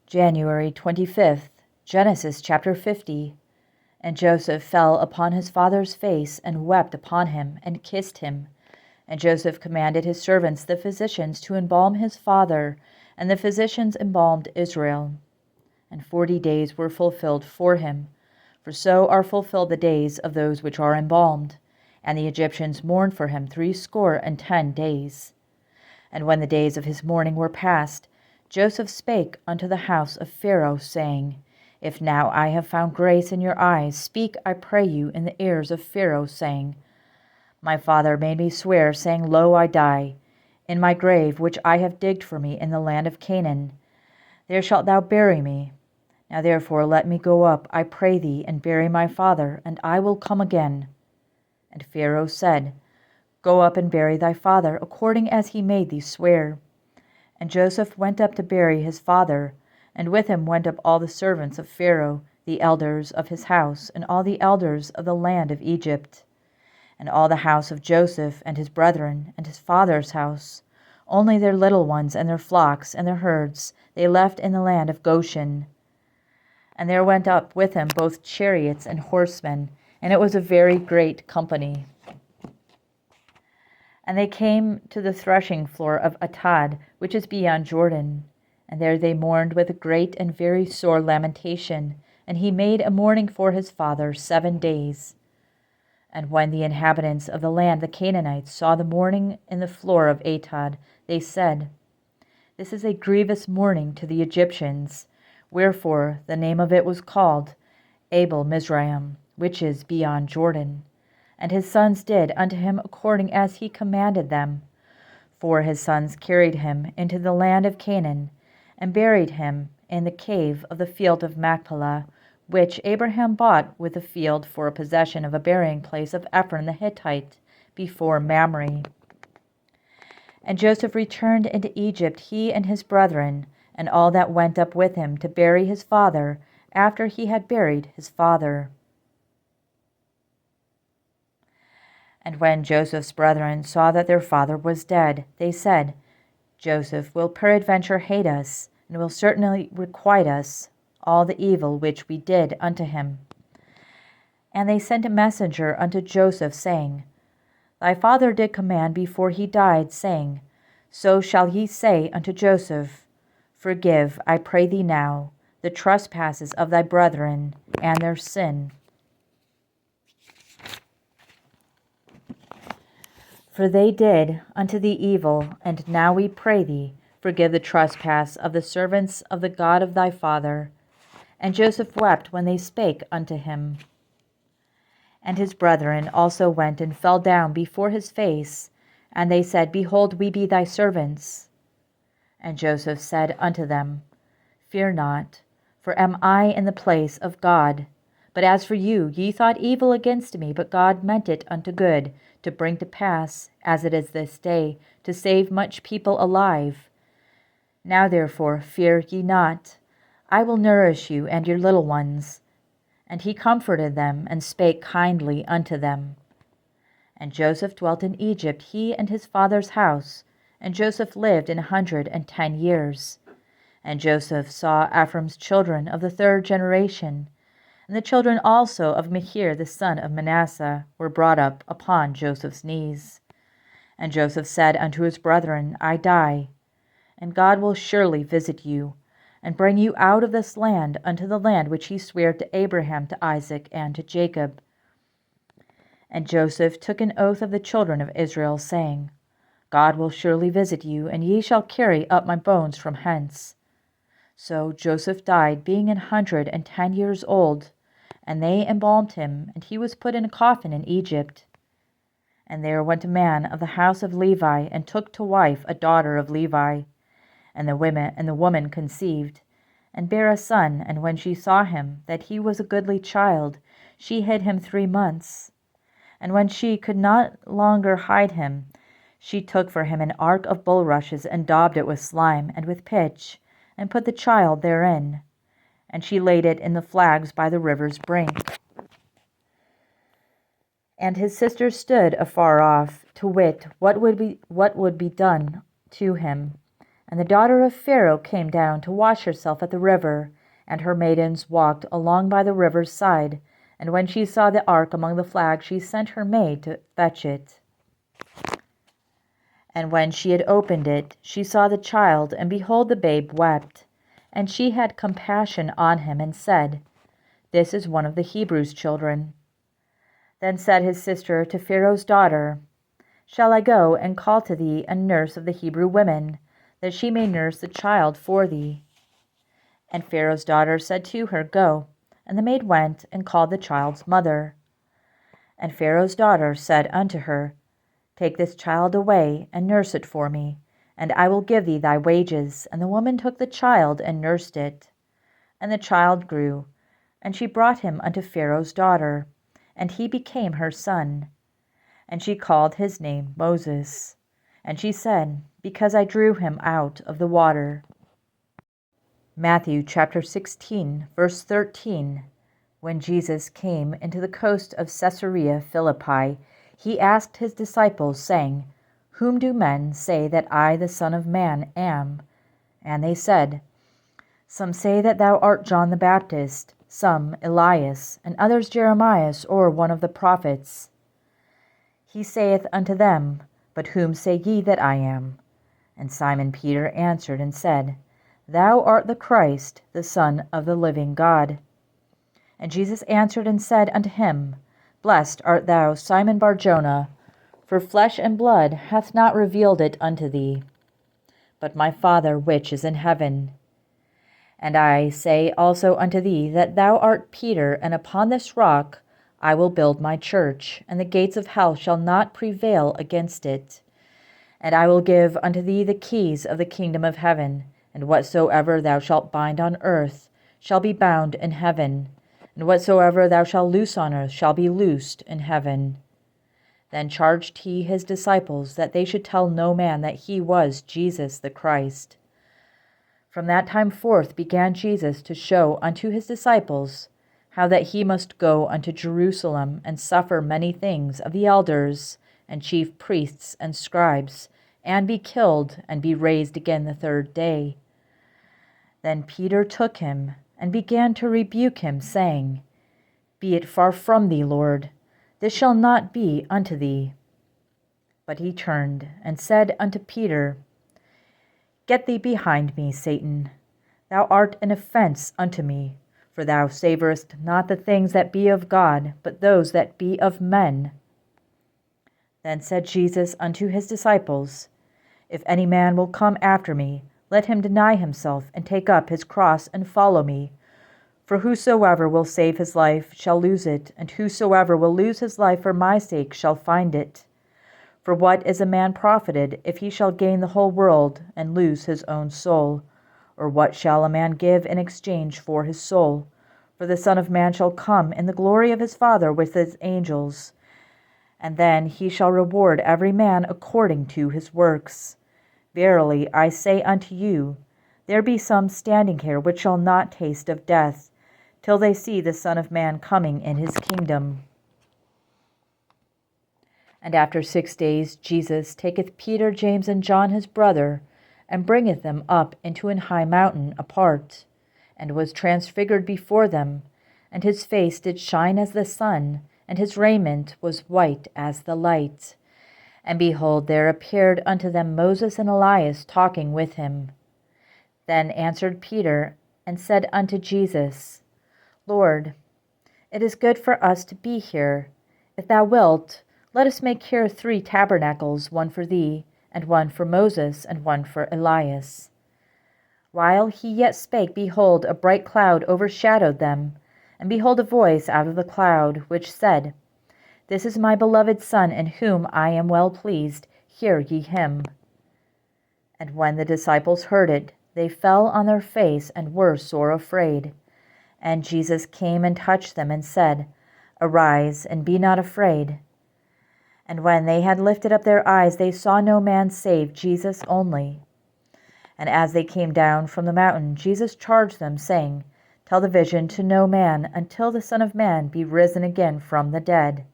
January 25th, Genesis chapter 50. And Joseph fell upon his father's face and wept upon him and kissed him. And Joseph commanded his servants, the physicians, to embalm his father, and the physicians embalmed Israel. And 40 days were fulfilled for him, for so are fulfilled the days of those which are embalmed. And the Egyptians mourned for him 60 days. And when the days of his mourning were past, Joseph spake unto the house of Pharaoh, saying, If now I have found grace in your eyes, speak, I pray you, in the ears of Pharaoh, saying, My father made me swear, saying, Lo, I die, in my grave which I have digged for me in the land of Canaan. There shalt thou bury me. Now therefore let me go up, I pray thee, and bury my father, and I will come again. And Pharaoh said, Go up and bury thy father, according as he made thee swear. And Joseph went up to bury his father, and with him went up all the servants of Pharaoh, the elders of his house, and all the elders of the land of Egypt, and all the house of Joseph, and his brethren, and his father's house. Only their little ones and their flocks and their herds they left in the land of Goshen. And there went up with him both chariots and horsemen, and it was a very great company. And they came to the threshing floor of Atad, which is beyond Jordan. And there they mourned with a great and very sore lamentation. And he made a mourning for his father 7 days. And when the inhabitants of the land, the Canaanites, saw the mourning in the floor of Atad, they said, This is a grievous mourning to the Egyptians. Wherefore the name of it was called Abel Mizraim, which is beyond Jordan. And his sons did unto him according as he commanded them. For his sons carried him into the land of Canaan, and buried him in the cave of the field of Machpelah, which Abraham bought with a field for a possession of a burying place of Ephron the Hittite, before Mamre. And Joseph returned into Egypt, he and his brethren, and all that went up with him to bury his father, after he had buried his father. And when Joseph's brethren saw that their father was dead, they said, Joseph will peradventure hate us, and will certainly requite us all the evil which we did unto him. And they sent a messenger unto Joseph, saying, Thy father did command before he died, saying, So shall ye say unto Joseph, Forgive, I pray thee now, the trespasses of thy brethren, and their sin. For they did unto thee evil, and now we pray thee, forgive the trespass of the servants of the God of thy father. And Joseph wept when they spake unto him. And his brethren also went and fell down before his face, and they said, Behold, we be thy servants. And Joseph said unto them, Fear not, for am I in the place of God? But as for you, ye thought evil against me, but God meant it unto good, to bring to pass, as it is this day, to save much people alive. Now therefore fear ye not, I will nourish you and your little ones. And he comforted them, and spake kindly unto them. And Joseph dwelt in Egypt, he and his father's house, and Joseph lived 110 years. And Joseph saw Ephraim's children of the 3rd generation, and the children also of Machir the son of Manasseh were brought up upon Joseph's knees. And Joseph said unto his brethren, I die, and God will surely visit you, and bring you out of this land unto the land which he sware to Abraham, to Isaac, and to Jacob. And Joseph took an oath of the children of Israel, saying, God will surely visit you, and ye shall carry up my bones from hence. So Joseph died, being 110 years old, and they embalmed him, and he was put in a coffin in Egypt. And there went a man of the house of Levi, and took to wife a daughter of Levi. And the woman conceived, and bare a son, and when she saw him, that he was a goodly child, she hid him 3 months. And when she could not longer hide him, she took for him an ark of bulrushes, and daubed it with slime and with pitch, and put the child therein. And she laid it in the flags by the river's brink. And his sisters stood afar off, to wit, what would be done to him. And the daughter of Pharaoh came down to wash herself at the river, and her maidens walked along by the river's side. And when she saw the ark among the flags, she sent her maid to fetch it. And when she had opened it, she saw the child, and behold, the babe wept. And she had compassion on him, and said, This is one of the Hebrews' children. Then said his sister to Pharaoh's daughter, Shall I go and call to thee a nurse of the Hebrew women, that she may nurse the child for thee? And Pharaoh's daughter said to her, Go. And the maid went and called the child's mother. And Pharaoh's daughter said unto her, Take this child away, and nurse it for me, and I will give thee thy wages. And the woman took the child and nursed it. And the child grew, and she brought him unto Pharaoh's daughter, and he became her son. And she called his name Moses. And she said, Because I drew him out of the water. Matthew chapter 16, verse 13. When Jesus came into the coast of Caesarea Philippi, he asked his disciples, saying, Whom do men say that I, the Son of Man, am? And they said, Some say that thou art John the Baptist, some Elias, and others Jeremiah, or one of the prophets. He saith unto them, But whom say ye that I am? And Simon Peter answered and said, Thou art the Christ, the Son of the living God. And Jesus answered and said unto him, Blessed art thou, Simon Bar-Jonah, for flesh and blood hath not revealed it unto thee, but my Father which is in heaven. And I say also unto thee that thou art Peter, and upon this rock I will build my church, and the gates of hell shall not prevail against it. And I will give unto thee the keys of the kingdom of heaven, and whatsoever thou shalt bind on earth shall be bound in heaven, and whatsoever thou shalt loose on earth shall be loosed in heaven. Then charged he his disciples that they should tell no man that he was Jesus the Christ. From that time forth began Jesus to show unto his disciples how that he must go unto Jerusalem and suffer many things of the elders and chief priests and scribes, and be killed, and be raised again the third day. Then Peter took him, and began to rebuke him, saying, Be it far from thee, Lord, this shall not be unto thee. But he turned, and said unto Peter, Get thee behind me, Satan. Thou art an offense unto me, for thou savorest not the things that be of God, but those that be of men. Then said Jesus unto his disciples, If any man will come after me, let him deny himself, and take up his cross, and follow me. For whosoever will save his life shall lose it, and whosoever will lose his life for my sake shall find it. For what is a man profited, if he shall gain the whole world, and lose his own soul? Or what shall a man give in exchange for his soul? For the Son of Man shall come in the glory of his Father with his angels, and then he shall reward every man according to his works. Verily I say unto you, there be some standing here which shall not taste of death, till they see the Son of Man coming in his kingdom. And after 6 days Jesus taketh Peter, James, and John his brother, and bringeth them up into an high mountain apart, and was transfigured before them, and his face did shine as the sun, and his raiment was white as the light. And behold, there appeared unto them Moses and Elias talking with him. Then answered Peter, and said unto Jesus, Lord, it is good for us to be here. If thou wilt, let us make here 3 tabernacles, one for thee, and one for Moses, and one for Elias. While he yet spake, behold, a bright cloud overshadowed them, and behold, a voice out of the cloud, which said, This is my beloved Son, in whom I am well pleased. Hear ye him. And when the disciples heard it, they fell on their face, and were sore afraid. And Jesus came and touched them, and said, Arise, and be not afraid. And when they had lifted up their eyes, they saw no man save Jesus only. And as they came down from the mountain, Jesus charged them, saying, Tell the vision to no man, until the Son of Man be risen again from the dead.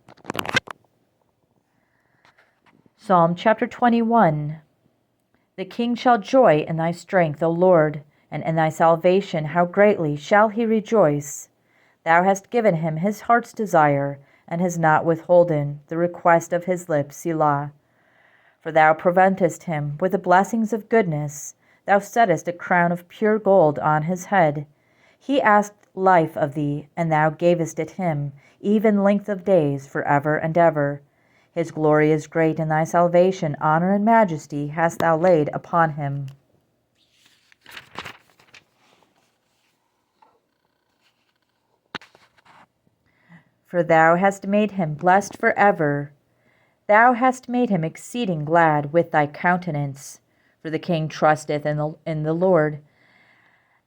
Psalm chapter 21. The king shall joy in thy strength, O Lord, and in thy salvation how greatly shall he rejoice. Thou hast given him his heart's desire, and hast not withholden the request of his lips, Selah. For thou preventest him with the blessings of goodness. Thou settest a crown of pure gold on his head. He asked life of thee, and thou gavest it him, even length of days for ever and ever. His glory is great in thy salvation, honor and majesty hast thou laid upon him. For thou hast made him blessed for ever. Thou hast made him exceeding glad with thy countenance. For the king trusteth in the Lord,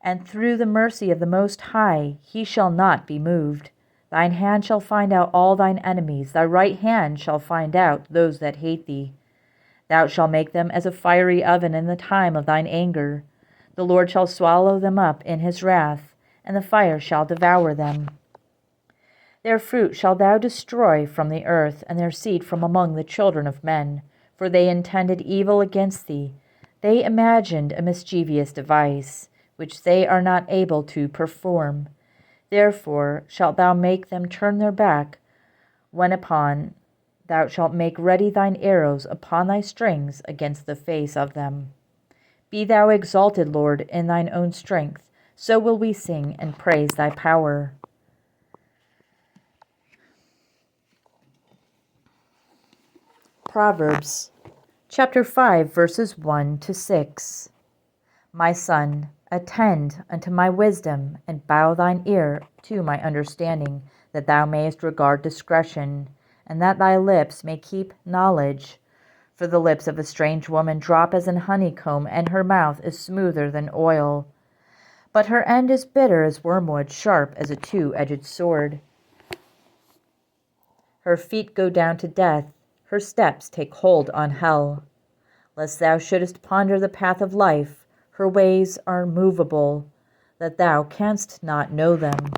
and through the mercy of the Most High he shall not be moved. Thine hand shall find out all thine enemies, thy right hand shall find out those that hate thee. Thou shalt make them as a fiery oven in the time of thine anger. The Lord shall swallow them up in his wrath, and the fire shall devour them. Their fruit shalt thou destroy from the earth, and their seed from among the children of men. For they intended evil against thee. They imagined a mischievous device, which they are not able to perform. Therefore shalt thou make them turn their back, whereupon thou shalt make ready thine arrows upon thy strings against the face of them. Be thou exalted, Lord, in thine own strength, so will we sing and praise thy power. Proverbs chapter 5, verses 1 to 6. My son, attend unto my wisdom, and bow thine ear to my understanding, that thou mayest regard discretion, and that thy lips may keep knowledge. For the lips of a strange woman drop as an honeycomb, and her mouth is smoother than oil. But her end is bitter as wormwood, sharp as a two-edged sword. Her feet go down to death, her steps take hold on hell. Lest thou shouldest ponder the path of life, her ways are movable, that thou canst not know them.